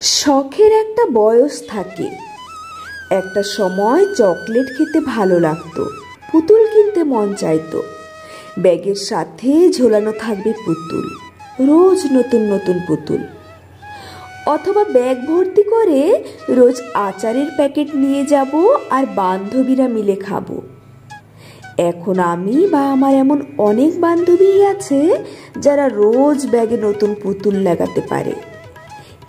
শখের একটা বয়স থাকে। একটা সময় চকলেট খেতে ভালো লাগতো, পুতুল কিনতে মন চাইতো, ব্যাগের সাথে ঝোলানো থাকবে পুতুল, রোজ নতুন নতুন পুতুল। অথবা ব্যাগ ভর্তি করে রোজ আচারের প্যাকেট নিয়ে যাব আর বান্ধবীরা মিলে খাবো। এখন আমি বা আমার এমন অনেক বান্ধবী আছে যারা রোজ ব্যাগে নতুন পুতুল লাগাতে পারে,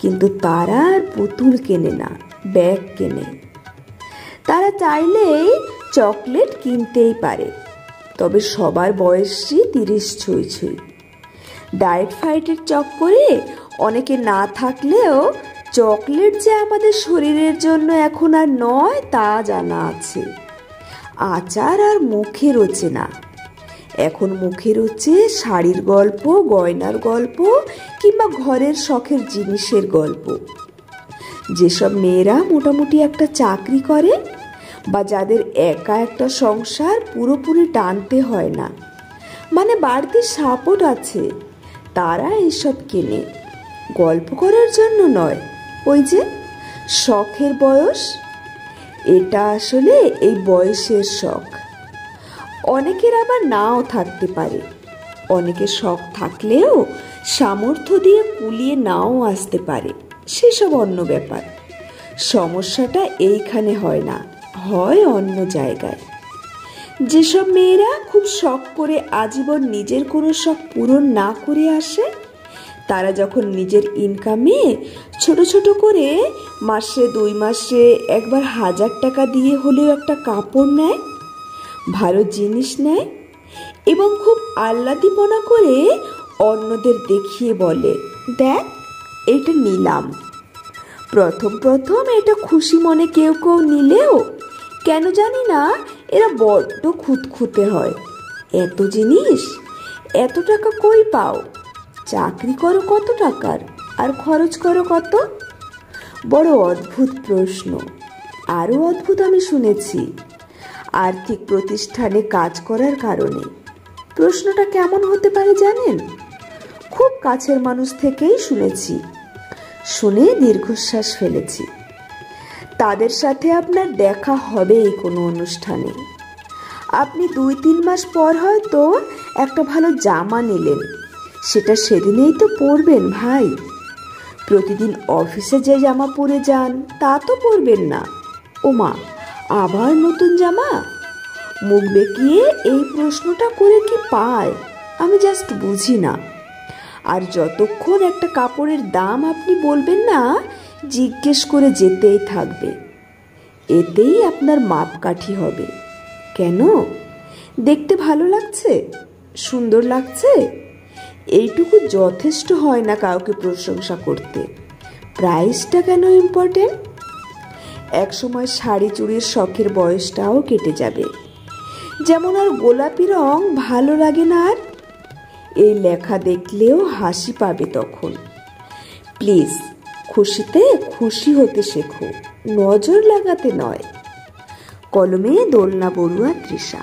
কিন্তু তারা আর পুতুল কেনে না, ব্যাগ কেনে। তারা চাইলেই চকলেট কিনতেই পারে, তবে সবার বয়সই 30 ছুঁই ছুঁই। ডায়েট ফাইটের চক্করে অনেকে না থাকলেও চকলেট যে আমাদের শরীরের জন্য এখন আর নয় তা জানা আছে। আচার আর মুখে রোচে না, এখন মুখে রোচে শাড়ির গল্প, গয়নার গল্প কিংবা ঘরের শখের জিনিসের গল্প। যেসব মেয়েরা মোটামুটি একটা চাকরি করে বা যাদের একা একটা সংসার পুরোপুরি টানতে হয় না, মানে বাড়তি সাপোর্ট আছে, তারা এসব কেনে। গল্প করার জন্য নয়, ওই যে শখের বয়স, এটা আসলে এই বয়সের শখ। অনেকের আবার নাও থাকতে পারে, অনেকের শখ থাকলেও সামর্থ্য দিয়ে কুলিয়ে নাও আসতে পারে, সেসব অন্য ব্যাপার। সমস্যাটা এইখানে হয় না, হয় অন্য জায়গায়। যেসব মেয়েরা খুব শখ করে আজীবন নিজের কোনো শখ পূরণ না করে আসে, তারা যখন নিজের ইনকামে ছোট ছোট করে মাসে 2 মাসে একবার 1000 টাকা দিয়ে হলেও একটা কাপড় নেয়, ভালো জিনিস নেয় এবং খুব আহ্লাদিপনা করে অন্যদের দেখিয়ে বলে, দেখ এইটা নিলাম। প্রথম প্রথম এটা খুশি মনে কেউ কেউ নিলেও কেন জানি না এরা বড্ড খুঁতখুঁতে হয়। এত জিনিস, এত টাকা কই পাও? চাকরি করো কত টাকার আর খরচ করো কত? বড় অদ্ভুত প্রশ্ন। আরও অদ্ভুত আমি শুনেছি, আর্থিক প্রতিষ্ঠানে কাজ করার কারণে। প্রশ্নটা কেমন হতে পারে জানেন? খুব কাছের মানুষ থেকেই শুনেছি, শুনে দীর্ঘশ্বাস ফেলেছি। তাদের সাথে আপনার দেখা হবে এই কোনো অনুষ্ঠানে। আপনি 2-3 মাস পর হয়তো একটা ভালো জামা নিলেন, সেটা সেদিনেই তো পরবেন ভাই। প্রতিদিন অফিসে যে জামা পরে যান তা তো পরবেন না। ওমা, আবার নতুন জামা? মুখ বেঁকিয়ে এই প্রশ্নটা করে কি পায় আমি জাস্ট বুঝি না। আর যতক্ষণ একটা কাপড়ের দাম আপনি বলবেন না, জিজ্ঞেস করে যেতেই থাকবে। এতেই আপনার মাপকাঠি হবে। কেন? দেখতে ভালো লাগছে, সুন্দর লাগছে, এইটুকু যথেষ্ট হয় না কাউকে প্রশংসা করতে। প্রাইসটা কেন ইম্পর্টেন্ট? একসময় শাড়ি চুড়ির শখের বয়সটাও কেটে যাবে। যেমন আর গোলাপি রং ভালো লাগে না আর, এই লেখা দেখলেও হাসি পাবে তখন। প্লিজ খুশিতে খুশি হতে শেখো, নজর লাগাতে নয়। কলমে দোলনা বড়ুয়া, তৃষা।